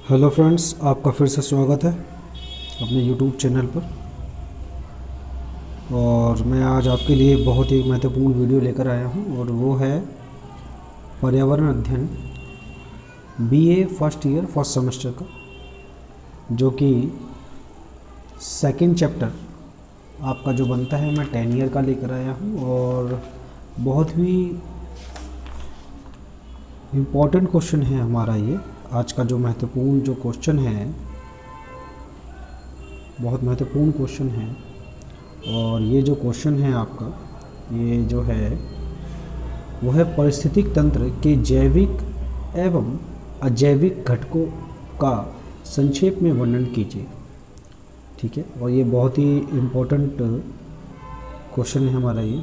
Hello friends, आपका फिर से स्वागत है अपने यूट्यूब चैनल पर। और मैं आज आपके लिए बहुत ही महत्वपूर्ण वीडियो लेकर आया हूं और वो है पर्यावरण अध्ययन BA first year first semester का, जो कि सेकंड चैप्टर आपका जो बनता है मैं 10 ईयर का लेकर आया हूं। और बहुत ही इम्पोर्टेंट क्वेश्चन है हमारा ये आज का जो महत्वपूर्ण जो क्वेश्चन है, बहुत महत्वपूर्ण क्वेश्चन है। और ये जो क्वेश्चन है आपका, ये जो है वो है पारिस्थितिक तंत्र के जैविक एवं अजैविक घटकों का संक्षेप में वर्णन कीजिए। ठीक है, और ये बहुत ही इम्पोर्टेंट क्वेश्चन है हमारा ये,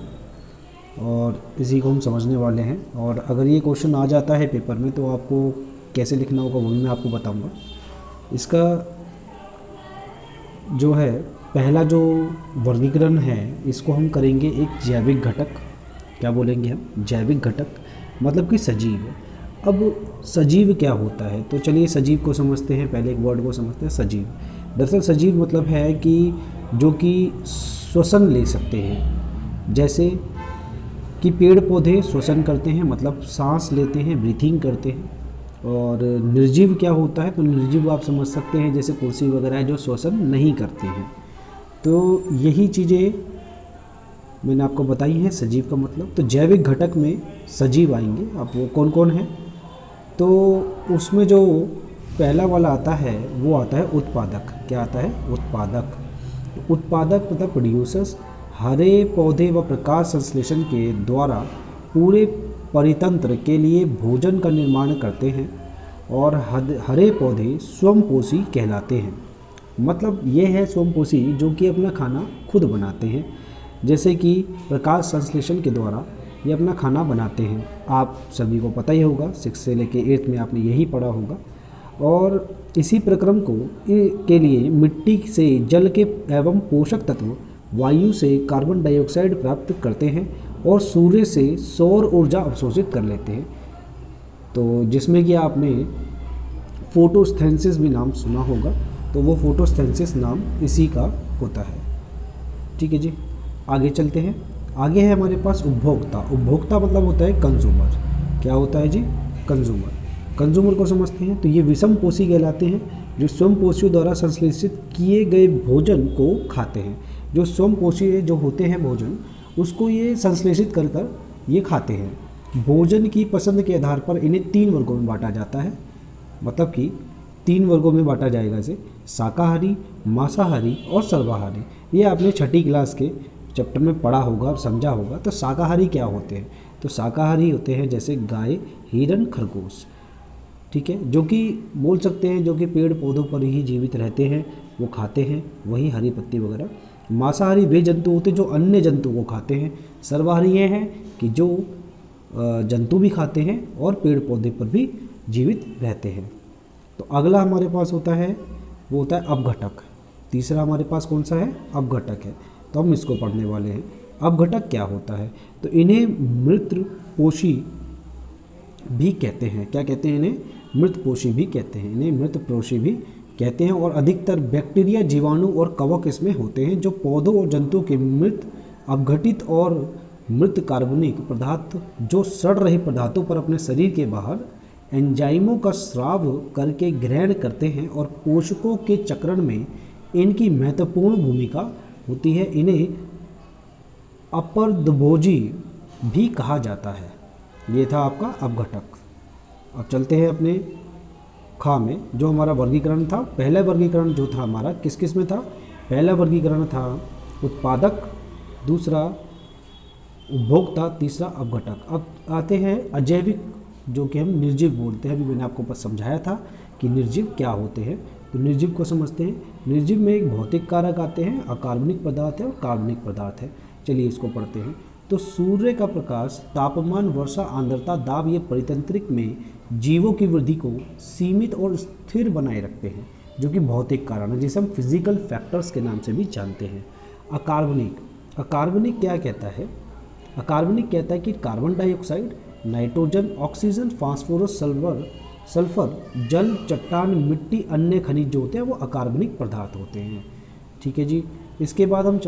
और इसी को हम समझने वाले हैं। और अगर ये क्वेश्चन आ जाता है पेपर में तो आपको कैसे लिखना होगा वो भी मैं आपको बताऊंगा। इसका जो है पहला जो वर्गीकरण है, इसको हम करेंगे एक जैविक घटक। क्या बोलेंगे हम? जैविक घटक मतलब कि सजीव। अब सजीव क्या होता है, तो चलिए सजीव को समझते हैं। पहले एक वर्ड को समझते हैं, सजीव। दरअसल सजीव मतलब है कि जो कि श्वसन ले सकते हैं, जैसे कि पेड़ पौधे श्वसन करते हैं, मतलब सांस लेते हैं, ब्रीथिंग करते हैं। और निर्जीव क्या होता है, तो निर्जीव आप समझ सकते हैं जैसे कुर्सी वगैरह है जो श्वसन नहीं करते हैं। तो यही चीज़ें मैंने आपको बताई हैं सजीव का मतलब। तो जैविक घटक में सजीव आएंगे। अब वो कौन कौन है, तो उसमें जो पहला वाला आता है वो आता है उत्पादक। क्या आता है? उत्पादक। उत्पादक मतलब प्रोड्यूसर्स हरे पौधे व प्रकाश संश्लेषण के द्वारा पूरे परितंत्र के लिए भोजन का निर्माण करते हैं। और हरे पौधे स्वयंपोषी कहलाते हैं। मतलब ये है स्वयंपोषी, जो कि अपना खाना खुद बनाते हैं। जैसे कि प्रकाश संश्लेषण के द्वारा ये अपना खाना बनाते हैं। आप सभी को पता ही होगा, 6 से लेकर 8 में आपने यही पढ़ा होगा। और इसी प्रक्रम को के लिए मिट्टी से जल के एवं पोषक तत्व, वायु से कार्बन डाइऑक्साइड प्राप्त करते हैं और सूर्य से सौर ऊर्जा अवशोषित कर लेते हैं। तो जिसमें कि आपने फोटोसिंथेसिस भी नाम सुना होगा, तो वो फोटोसिंथेसिस नाम इसी का होता है। ठीक है जी, आगे चलते हैं। आगे है हमारे पास उपभोक्ता। उपभोक्ता मतलब होता है कंज्यूमर। क्या होता है जी? कंज्यूमर। कंज्यूमर को समझते हैं। तो ये विषमपोषी कहलाते हैं, जो स्वयंपोषियों द्वारा संश्लेषित किए गए भोजन को खाते हैं। जो स्वयंपोषी जो होते हैं भोजन, उसको ये संश्लेषित कर कर ये खाते हैं। भोजन की पसंद के आधार पर इन्हें 3 वर्गों में बांटा जाता है। मतलब कि 3 वर्गों में बांटा जाएगा इसे, शाकाहारी, मांसाहारी और सर्वाहारी। ये आपने 6ठी क्लास के चैप्टर में पढ़ा होगा और समझा होगा। तो शाकाहारी क्या होते हैं, तो शाकाहारी होते हैं जैसे गाय, हिरण, खरगोश। ठीक है, जो कि बोल सकते हैं जो कि पेड़ पौधों पर ही जीवित रहते हैं, वो खाते हैं, वही हरी पत्ती वगैरह। मांसाहारी वे जंतु होते हैं जो अन्य जंतु को खाते हैं। सर्वाहारी ये हैं कि जो जंतु भी खाते हैं और पेड़ पौधे पर भी जीवित रहते हैं। तो अगला हमारे पास होता है वो होता है अपघटक। तीसरा हमारे पास कौन सा है? अपघटक है। तो हम इसको पढ़ने वाले हैं। अपघटक क्या होता है, तो इन्हें मृतपोषी भी कहते हैं। क्या कहते हैं? इन्हें मृतपोषी भी कहते हैं। इन्हें मृतपोषी भी कहते हैं। और अधिकतर बैक्टीरिया, जीवाणु और कवक इसमें होते हैं, जो पौधों और जंतुओं के मृत, अपघटित और मृत कार्बनिक पदार्थ जो सड़ रहे पदार्थों पर अपने शरीर के बाहर एंजाइमों का स्राव करके ग्रहण करते हैं। और पोषकों के चक्रण में इनकी महत्वपूर्ण भूमिका होती है। इन्हें अपरदभोजी भी कहा जाता है। ये था आपका अपघटक। अब चलते हैं अपने खा में, जो हमारा वर्गीकरण था। पहला वर्गीकरण जो था हमारा किस किस में था? पहला वर्गीकरण था उत्पादक, दूसरा उपभोक्ता, तीसरा अपघटक। अब आते हैं अजैविक, जो कि हम निर्जीव बोलते हैं। अभी मैंने आपको बस समझाया था कि निर्जीव क्या होते हैं। तो निर्जीव को समझते हैं। निर्जीव में एक भौतिक कारक आते हैं, अकार्बनिक पदार्थ है और कार्बनिक पदार्थ है। चलिए इसको पढ़ते हैं। तो सूर्य का प्रकाश, तापमान, वर्षा, आर्द्रता, दाब ये परितंत्रिक में जीवों की वृद्धि को सीमित और स्थिर बनाए रखते हैं, जो कि भौतिक कारण है, जिसे हम फिजिकल फैक्टर्स के नाम से भी जानते हैं। अकार्बनिक, अकार्बनिक क्या कहता है? अकार्बनिक कहता है कि carbon dioxide, nitrogen, oxygen, phosphorus, sulphur, sulphur जल, चट्टान, मिट्टी, अन्य खनिज जो होते हैं वो अकार्बनिक पदार्थ होते हैं। ठीक है जी। इसके बाद हम